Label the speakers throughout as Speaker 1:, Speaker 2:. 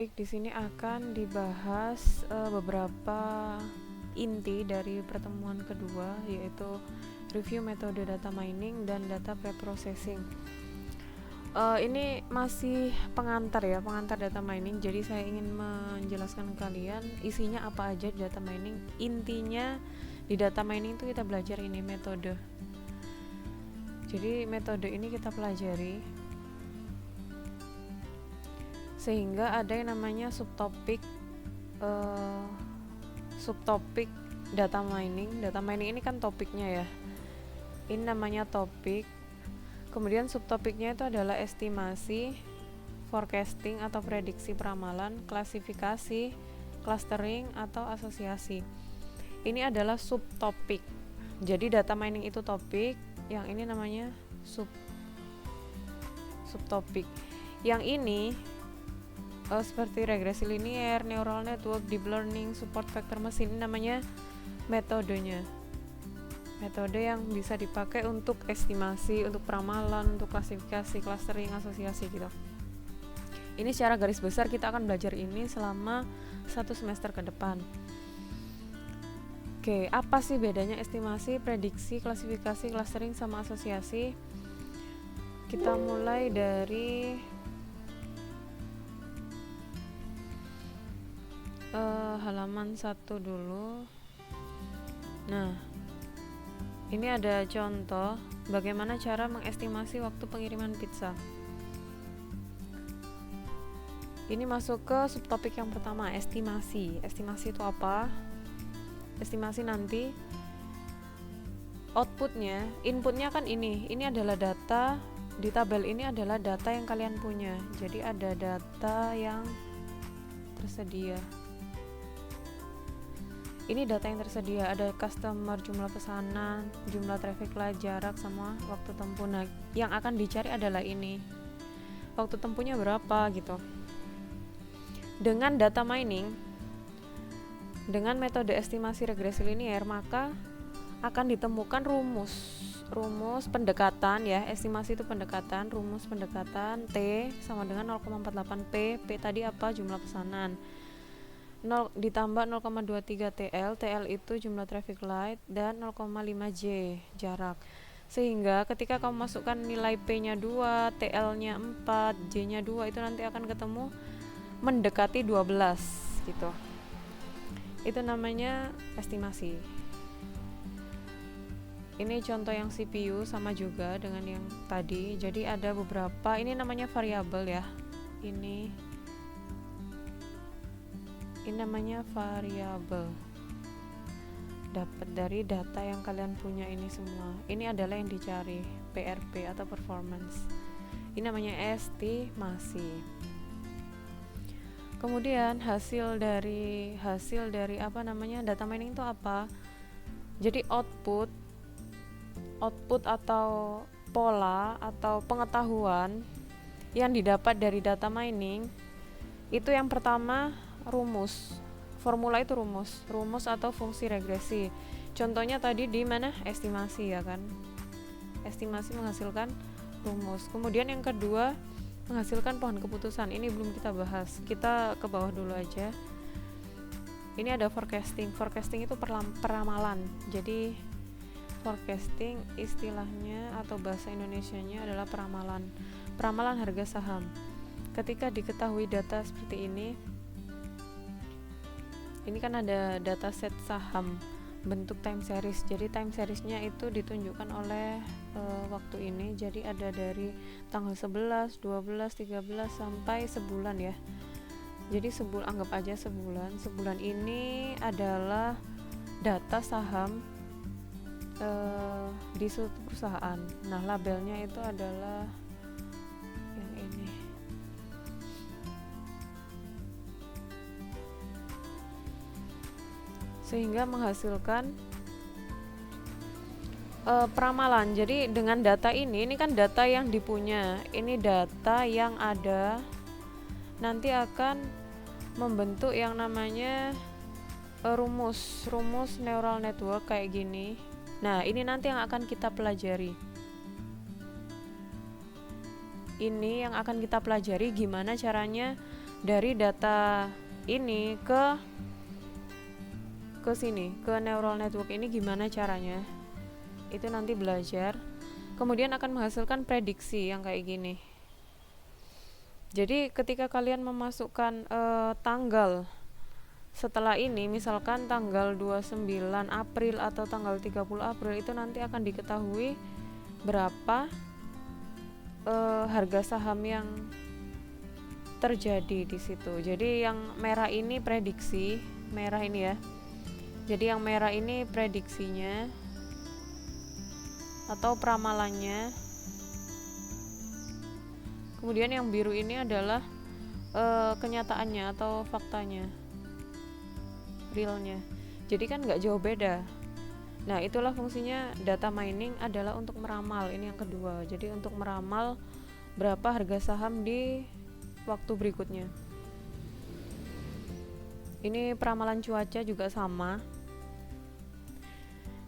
Speaker 1: Di sini akan dibahas beberapa inti dari pertemuan kedua, yaitu review metode data mining dan data preprocessing. Ini masih pengantar data mining. Jadi saya ingin menjelaskan ke kalian isinya apa aja di data mining. Intinya di data mining itu kita belajar ini metode. Jadi metode ini kita pelajari sehingga ada yang namanya subtopik data mining. Data mining ini kan topiknya ya, ini namanya topik. Kemudian subtopiknya itu adalah estimasi, forecasting atau prediksi peramalan, klasifikasi, clustering atau asosiasi. Ini adalah subtopik. Jadi data mining itu topik, yang ini namanya subtopik. Yang ini seperti regresi linier, neural network, deep learning, support vector machine, ini namanya metodenya. Metode yang bisa dipakai untuk estimasi, untuk peramalan, untuk klasifikasi, clustering, asosiasi gitu. Ini secara garis besar kita akan belajar ini selama 1 semester ke depan. Oke, apa sih bedanya estimasi, prediksi, klasifikasi, clustering sama asosiasi? Kita mulai dari halaman 1 dulu. Nah, ini ada contoh bagaimana cara mengestimasi waktu pengiriman pizza. Ini masuk ke subtopik yang pertama, estimasi. Estimasi itu apa? Estimasi nanti outputnya, inputnya kan ini adalah data. Di tabel ini adalah data yang kalian punya. Jadi ada data yang tersedia. Ini data yang tersedia, ada customer, jumlah pesanan, jumlah traffic light, jarak, sama waktu tempuh. Nah, yang akan dicari adalah ini, waktu tempuhnya berapa gitu. Dengan data mining, dengan metode estimasi regresi linier, maka akan ditemukan rumus pendekatan ya. Estimasi itu pendekatan, rumus pendekatan T sama dengan 0,48 P tadi apa? Jumlah pesanan. 0 ditambah 0,23 TL itu jumlah traffic light, dan 0,5 J jarak. Sehingga ketika kamu masukkan nilai P-nya 2, TL-nya 4, J-nya 2, itu nanti akan ketemu mendekati 12 gitu. Itu namanya estimasi. Ini contoh yang CPU sama juga dengan yang tadi. Jadi ada beberapa, ini namanya variabel ya. Ini namanya variabel, dapat dari data yang kalian punya ini semua. Ini adalah yang dicari, PRP atau performance. Ini namanya estimasi. Kemudian hasil dari data mining itu apa? Jadi output atau pola atau pengetahuan yang didapat dari data mining itu yang pertama rumus. Formula itu rumus atau fungsi regresi. Contohnya tadi di mana? Estimasi ya kan. Estimasi menghasilkan rumus. Kemudian yang kedua menghasilkan pohon keputusan. Ini belum kita bahas. Kita ke bawah dulu aja. Ini ada forecasting. Forecasting itu peramalan. Jadi forecasting istilahnya atau bahasa Indonesianya adalah peramalan. Peramalan harga saham. Ketika diketahui data seperti ini kan ada dataset saham bentuk time series. Jadi time seriesnya itu ditunjukkan oleh waktu ini. Jadi ada dari tanggal 11, 12, 13 sampai sebulan ya. Jadi anggap aja sebulan. Sebulan ini adalah data saham di suatu perusahaan. Nah, labelnya itu adalah yang ini. Sehingga menghasilkan peramalan. Jadi dengan data ini kan data yang dipunya, ini data yang ada, nanti akan membentuk yang namanya rumus neural network kayak gini. Nah, ini nanti yang akan kita pelajari. Ini yang akan kita pelajari gimana caranya dari data ini ke sini, ke neural network ini gimana caranya, itu nanti belajar. Kemudian akan menghasilkan prediksi yang kayak gini. Jadi ketika kalian memasukkan tanggal setelah ini, misalkan tanggal 29 April atau tanggal 30 April, itu nanti akan diketahui berapa harga saham yang terjadi di situ. Jadi yang merah ini prediksi, merah ini ya. Jadi yang merah ini prediksinya atau pramalannya. Kemudian yang biru ini adalah kenyataannya atau faktanya, realnya. Jadi kan nggak jauh beda. Nah, itulah fungsinya data mining, adalah untuk meramal. Ini yang kedua. Jadi untuk meramal berapa harga saham di waktu berikutnya. Ini peramalan cuaca juga sama.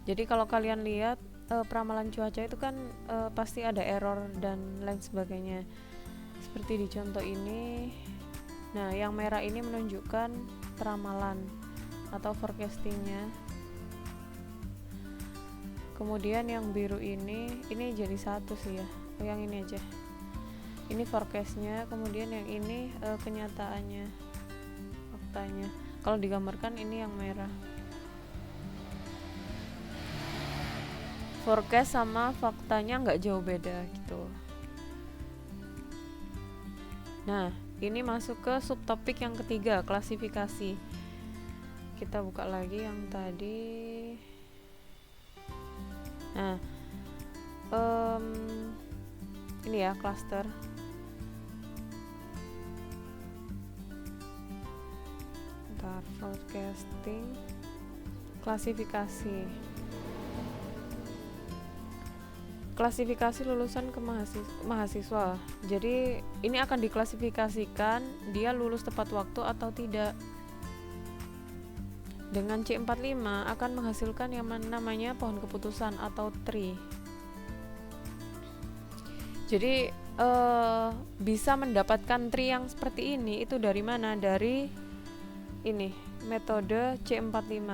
Speaker 1: Jadi kalau kalian lihat peramalan cuaca itu kan pasti ada error dan lain sebagainya. Seperti di contoh ini. Nah, yang merah ini menunjukkan peramalan atau forecastingnya. Kemudian yang biru ini jadi satu sih ya. Yang ini aja. Ini forecastnya. Kemudian yang ini kenyataannya, faktanya. Kalau digambarkan ini yang merah. Forecast sama faktanya nggak jauh beda gitu. Nah, ini masuk ke subtopik yang ketiga, klasifikasi. Kita buka lagi yang tadi. Nah, ini ya cluster. Ntar forecasting, klasifikasi. Klasifikasi lulusan ke mahasiswa. Jadi ini akan diklasifikasikan dia lulus tepat waktu atau tidak. Dengan C45 akan menghasilkan yang namanya pohon keputusan atau tree. Jadi bisa mendapatkan tree yang seperti ini itu dari mana? Dari ini, metode C45.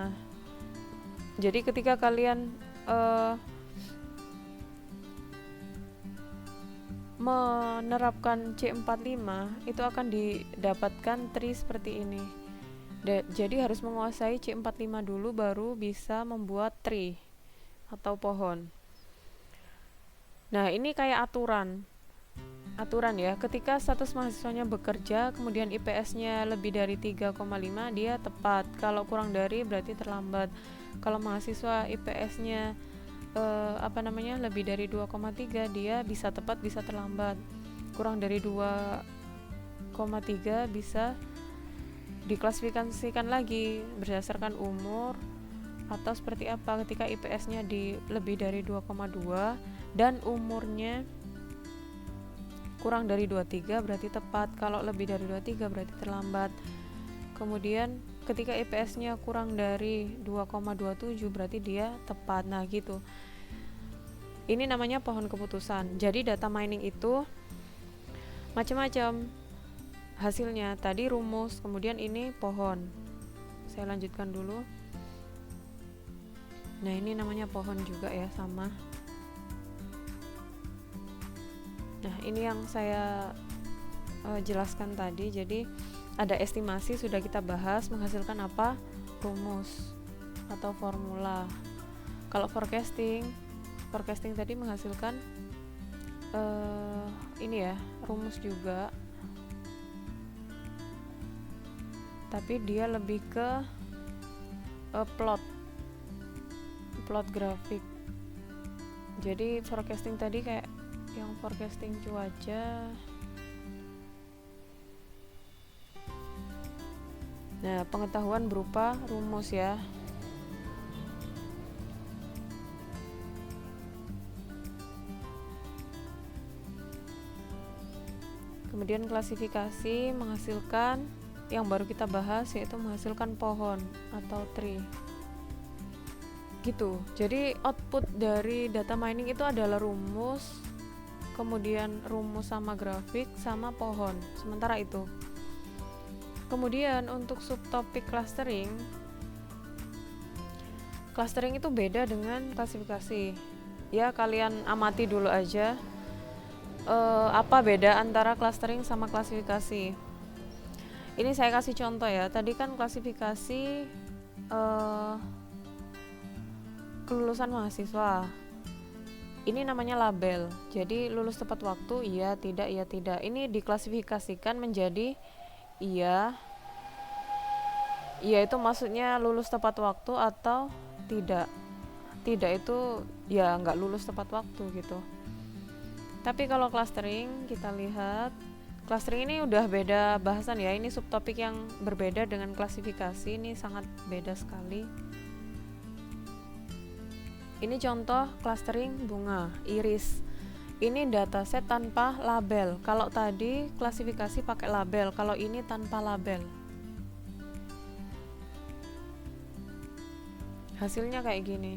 Speaker 1: Jadi ketika kalian menerapkan C45 itu akan didapatkan tree seperti ini. Jadi harus menguasai C45 dulu baru bisa membuat tree atau pohon. Nah, ini kayak aturan ya. Ketika status mahasiswanya bekerja, kemudian IPS-nya lebih dari 3,5, dia tepat. Kalau kurang dari berarti terlambat. Kalau mahasiswa IPS-nya lebih dari 2,3, dia bisa tepat, bisa terlambat. Kurang dari 2,3 bisa diklasifikasikan lagi berdasarkan umur atau seperti apa. Ketika IPS-nya di lebih dari 2,2 dan umurnya kurang dari 23 berarti tepat. Kalau lebih dari 23 berarti terlambat. Kemudian ketika IPS-nya kurang dari 2,27 berarti dia tepat. Nah, gitu. Ini namanya pohon keputusan. Jadi data mining itu macam-macam hasilnya. Tadi rumus, kemudian ini pohon. Saya lanjutkan dulu. Nah, ini namanya pohon juga ya, sama. Nah, ini yang saya jelaskan tadi. Jadi ada estimasi, sudah kita bahas, menghasilkan apa? Rumus atau formula. Kalau forecasting tadi menghasilkan ini ya, rumus juga, tapi dia lebih ke plot grafik. Jadi forecasting tadi kayak yang forecasting cuaca. Nah, pengetahuan berupa rumus ya. Kemudian klasifikasi menghasilkan yang baru kita bahas, yaitu menghasilkan pohon atau tree. Gitu. Jadi output dari data mining itu adalah rumus, kemudian rumus sama grafik sama pohon. Sementara itu. Kemudian untuk subtopik clustering itu beda dengan klasifikasi. Ya, kalian amati dulu aja apa beda antara clustering sama klasifikasi. Ini saya kasih contoh ya. Tadi kan klasifikasi kelulusan mahasiswa. Ini namanya label. Jadi lulus tepat waktu, iya, tidak, iya, tidak. Ini diklasifikasikan menjadi iya. Iya itu maksudnya lulus tepat waktu atau tidak. Tidak itu ya nggak lulus tepat waktu gitu. Tapi kalau clustering kita lihat, clustering ini udah beda bahasan ya. Ini subtopik yang berbeda dengan klasifikasi. Ini sangat beda sekali. Ini contoh clustering bunga, iris. Ini dataset tanpa label. Kalau tadi klasifikasi pakai label, kalau ini tanpa label. Hasilnya kayak gini.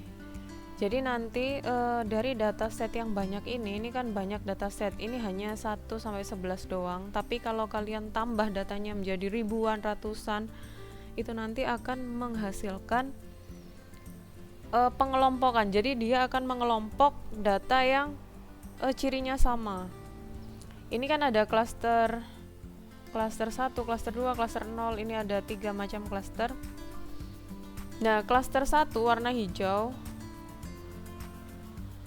Speaker 1: Jadi nanti dari dataset yang banyak ini kan banyak dataset. Ini hanya 1 sampai 11 doang. Tapi kalau kalian tambah datanya menjadi ribuan, ratusan, itu nanti akan menghasilkan pengelompokan. Jadi dia akan mengelompok data yang cirinya sama. Ini kan ada cluster 1, cluster 2, cluster 0. Ini ada 3 macam cluster. Nah, cluster 1 warna hijau.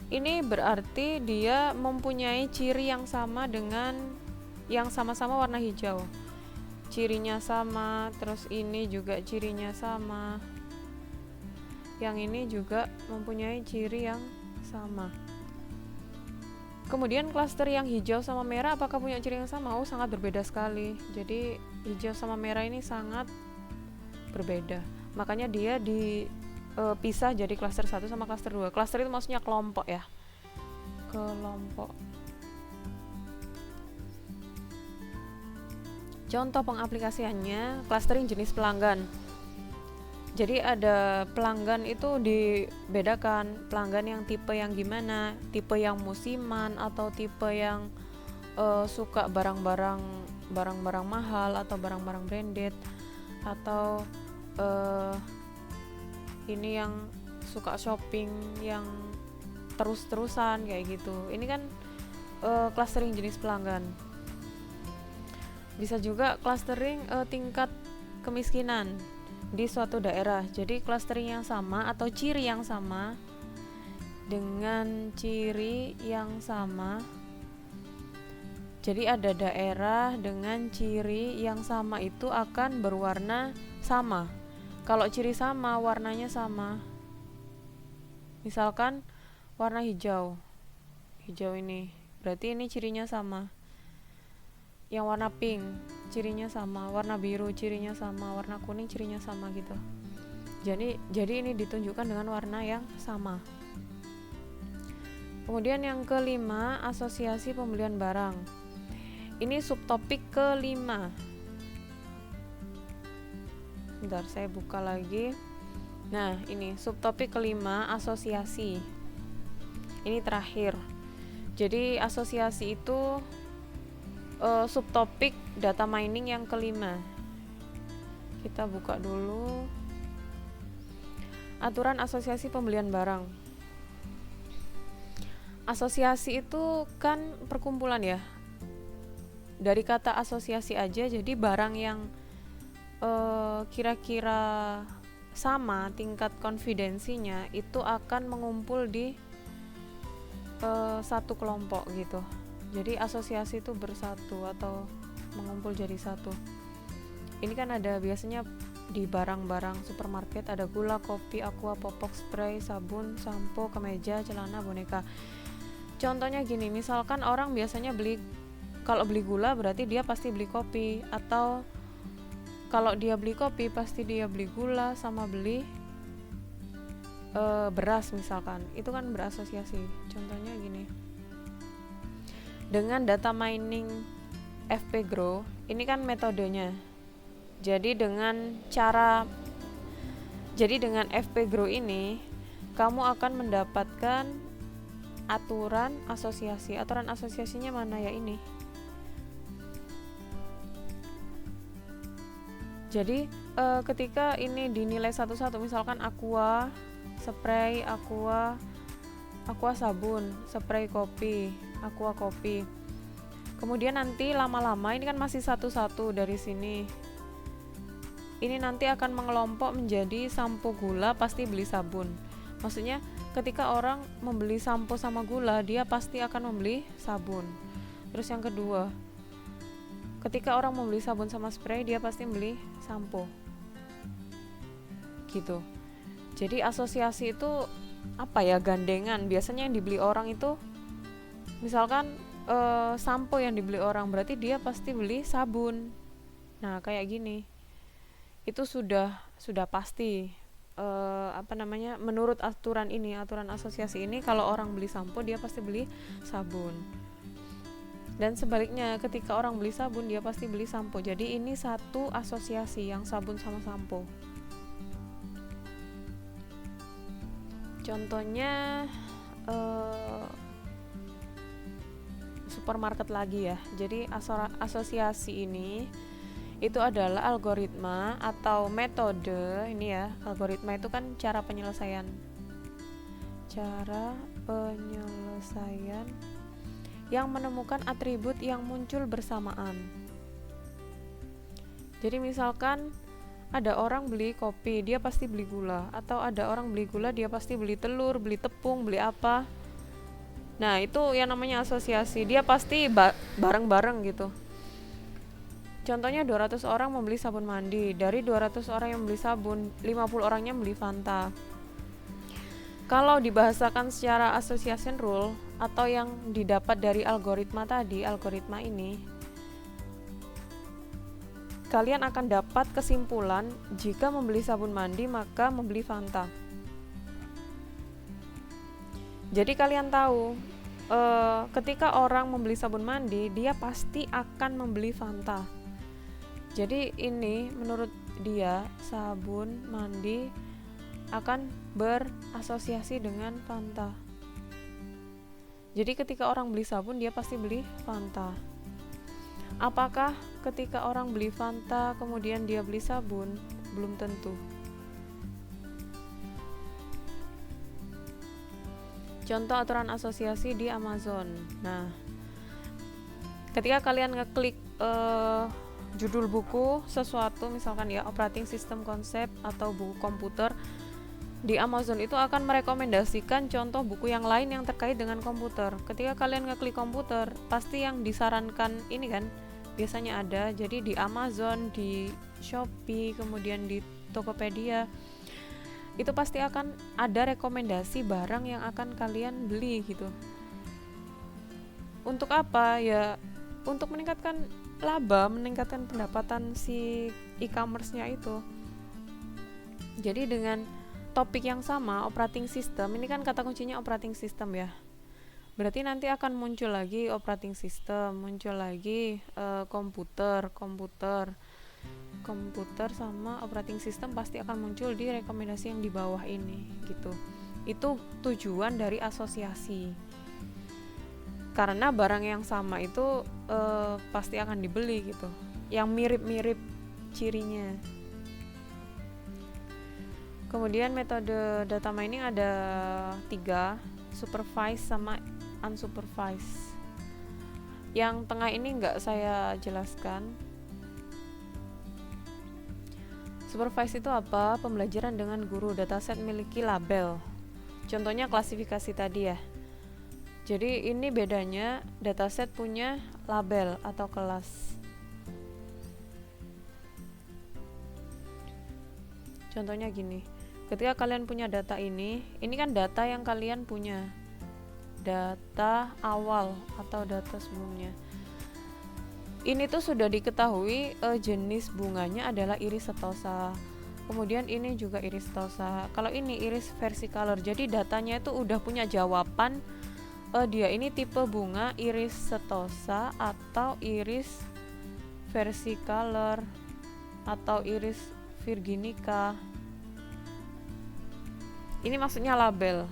Speaker 1: Ini berarti dia mempunyai ciri yang sama dengan yang sama-sama warna hijau. Cirinya sama, terus ini juga cirinya sama. Yang ini juga mempunyai ciri yang sama. Kemudian klaster yang hijau sama merah apakah punya ciri yang sama? Oh, sangat berbeda sekali. Jadi hijau sama merah ini sangat berbeda. Makanya dia dipisah jadi klaster 1 sama klaster 2. Klaster itu maksudnya kelompok ya. Kelompok. Contoh pengaplikasiannya, clustering jenis pelanggan. Jadi ada pelanggan itu dibedakan, pelanggan yang tipe yang gimana, tipe yang musiman atau tipe yang suka barang-barang mahal atau barang-barang branded, atau ini yang suka shopping yang terus-terusan kayak gitu. Ini kan clustering jenis pelanggan. Bisa juga clustering tingkat kemiskinan di suatu daerah. Jadi clustering yang sama atau ciri yang sama dengan ciri yang sama. Jadi ada daerah dengan ciri yang sama itu akan berwarna sama. Kalau ciri sama, warnanya sama. Misalkan warna hijau. Hijau ini, berarti ini cirinya sama. Yang warna pink cirinya sama, warna biru cirinya sama, warna kuning cirinya sama gitu. Jadi ini ditunjukkan dengan warna yang sama. Kemudian yang kelima, asosiasi pembelian barang. Ini subtopik kelima. Bentar, saya buka lagi. Nah, ini subtopik kelima, asosiasi. Ini terakhir. Jadi asosiasi itu subtopik data mining yang kelima. Kita buka dulu. Aturan asosiasi pembelian barang. Asosiasi itu kan perkumpulan ya. Dari kata asosiasi aja, jadi barang yang kira-kira sama tingkat konfidensinya itu akan mengumpul di satu kelompok gitu. Jadi asosiasi itu bersatu atau mengumpul jadi satu. Ini kan ada biasanya di barang-barang supermarket ada gula, kopi, aqua, popok, spray, sabun, sampo, kemeja, celana, boneka. Contohnya gini, misalkan orang biasanya kalau beli gula berarti dia pasti beli kopi, atau kalau dia beli kopi pasti dia beli gula sama beli beras misalkan. Itu kan berasosiasi. Contohnya gini. Dengan data mining FPGROW, ini kan metodenya. Jadi dengan FPGROW ini kamu akan mendapatkan aturan asosiasi. Aturan asosiasinya mana ya ini? Jadi ketika ini dinilai satu-satu, misalkan aqua spray, aqua sabun, spray kopi, aqua kopi. Kemudian nanti lama-lama ini kan masih satu-satu dari sini. Ini nanti akan mengelompok menjadi sampo gula pasti beli sabun. Maksudnya ketika orang membeli sampo sama gula, dia pasti akan membeli sabun. Terus yang kedua, ketika orang membeli sabun sama spray, dia pasti beli sampo. Gitu. Jadi asosiasi itu apa ya, gandengan. Biasanya yang dibeli orang itu misalkan sampo yang dibeli orang, berarti dia pasti beli sabun. Nah, kayak gini. Itu sudah pasti menurut aturan asosiasi ini, kalau orang beli sampo dia pasti beli sabun. Dan sebaliknya, ketika orang beli sabun dia pasti beli sampo. Jadi ini satu asosiasi yang sabun sama sampo. Contohnya supermarket lagi ya. Jadi asosiasi ini itu adalah algoritma atau metode. Ini ya, algoritma itu kan cara penyelesaian yang menemukan atribut yang muncul bersamaan. Jadi misalkan ada orang beli kopi, dia pasti beli gula, atau ada orang beli gula, dia pasti beli telur, beli tepung, beli apa. Nah, itu yang namanya asosiasi. Dia pasti bareng-bareng gitu. Contohnya 200 orang membeli sabun mandi. Dari 200 orang yang beli sabun, 50 orangnya beli Fanta. Kalau dibahasakan secara association rule atau yang didapat dari algoritma ini, kalian akan dapat kesimpulan jika membeli sabun mandi maka membeli Fanta. Jadi kalian tahu ketika orang membeli sabun mandi, dia pasti akan membeli Fanta. Jadi ini menurut dia sabun mandi akan berasosiasi dengan Fanta. Jadi ketika orang beli sabun dia pasti beli Fanta. Apakah ketika orang beli Fanta kemudian dia beli sabun? Belum tentu. Contoh aturan asosiasi di Amazon. Nah, ketika kalian ngeklik judul buku sesuatu, misalkan ya operating system konsep atau buku komputer, di Amazon itu akan merekomendasikan contoh buku yang lain yang terkait dengan komputer. Ketika kalian ngeklik komputer, pasti yang disarankan ini kan biasanya ada. Jadi di Amazon, di Shopee, kemudian di Tokopedia, itu pasti akan ada rekomendasi barang yang akan kalian beli gitu. Untuk apa? Ya untuk meningkatkan laba, meningkatkan pendapatan si e-commerce-nya itu. Jadi dengan topik yang sama, operating system, ini kan kata kuncinya operating system ya. Berarti nanti akan muncul lagi operating system, muncul lagi komputer sama operating system pasti akan muncul di rekomendasi yang di bawah ini gitu. Itu tujuan dari asosiasi. Karena barang yang sama itu pasti akan dibeli gitu. Yang mirip-mirip cirinya. Kemudian metode data mining ada 3, supervised sama unsupervised. Yang tengah ini nggak saya jelaskan. Supervised itu apa? Pembelajaran dengan guru. Dataset memiliki label. Contohnya klasifikasi tadi ya. Jadi ini bedanya, dataset punya label atau kelas. Contohnya gini, ketika kalian punya data ini kan data yang kalian punya, data awal atau data sebelumnya. Ini tuh sudah diketahui jenis bunganya adalah iris setosa. Kemudian ini juga iris setosa. Kalau ini iris versicolor, jadi datanya itu udah punya jawaban. Dia ini tipe bunga iris setosa atau iris versicolor atau iris virginica. Ini maksudnya label.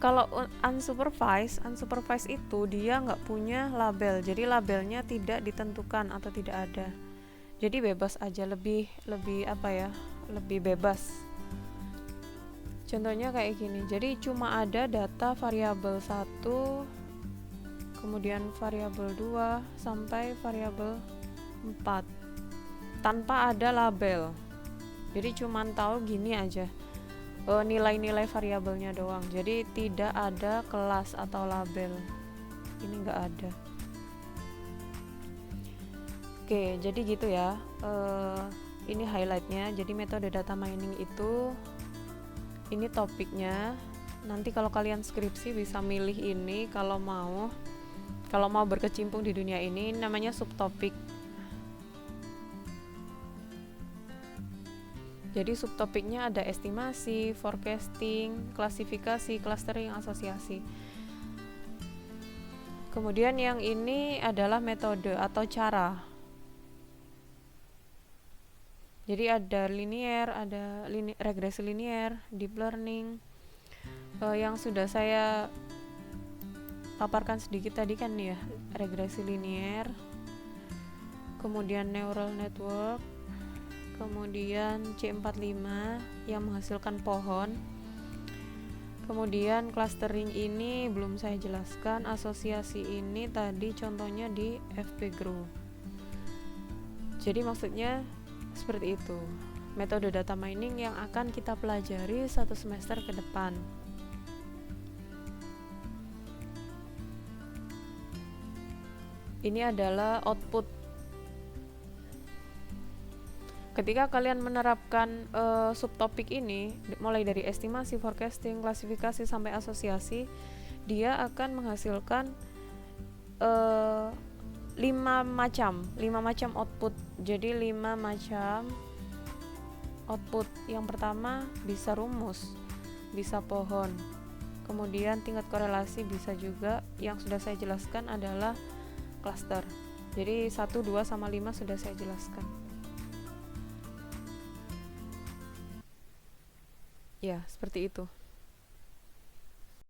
Speaker 1: Kalau unsupervised itu dia nggak punya label, jadi labelnya tidak ditentukan atau tidak ada, jadi bebas aja, lebih apa ya, lebih bebas. Contohnya kayak gini, jadi cuma ada data variabel 1, kemudian variabel 2 sampai variabel 4 tanpa ada label, jadi cuma tahu gini aja, nilai-nilai variabelnya doang, jadi tidak ada kelas atau label, ini nggak ada. Oke, jadi gitu ya, ini highlightnya. Jadi metode data mining itu, ini topiknya, nanti kalau kalian skripsi bisa milih ini kalau mau berkecimpung di dunia ini, namanya subtopik. Jadi subtopiknya ada estimasi, forecasting, klasifikasi, clustering, asosiasi. Kemudian yang ini adalah metode atau cara. Jadi ada linear, ada regresi linear, deep learning. Yang sudah saya paparkan sedikit tadi kan ya, regresi linear. Kemudian neural network. Kemudian C45 yang menghasilkan pohon. Kemudian clustering ini belum saya jelaskan, asosiasi ini tadi contohnya di FPGROW. Jadi maksudnya seperti itu metode data mining yang akan kita pelajari 1 semester ke depan. Ini adalah output. Ketika kalian menerapkan subtopik ini, mulai dari estimasi, forecasting, klasifikasi sampai asosiasi, dia akan menghasilkan 5 macam output. Jadi 5 macam output. Yang pertama bisa rumus, bisa pohon. Kemudian tingkat korelasi bisa juga, yang sudah saya jelaskan adalah cluster. Jadi 1, 2 sama 5 sudah saya jelaskan. Ya, seperti itu.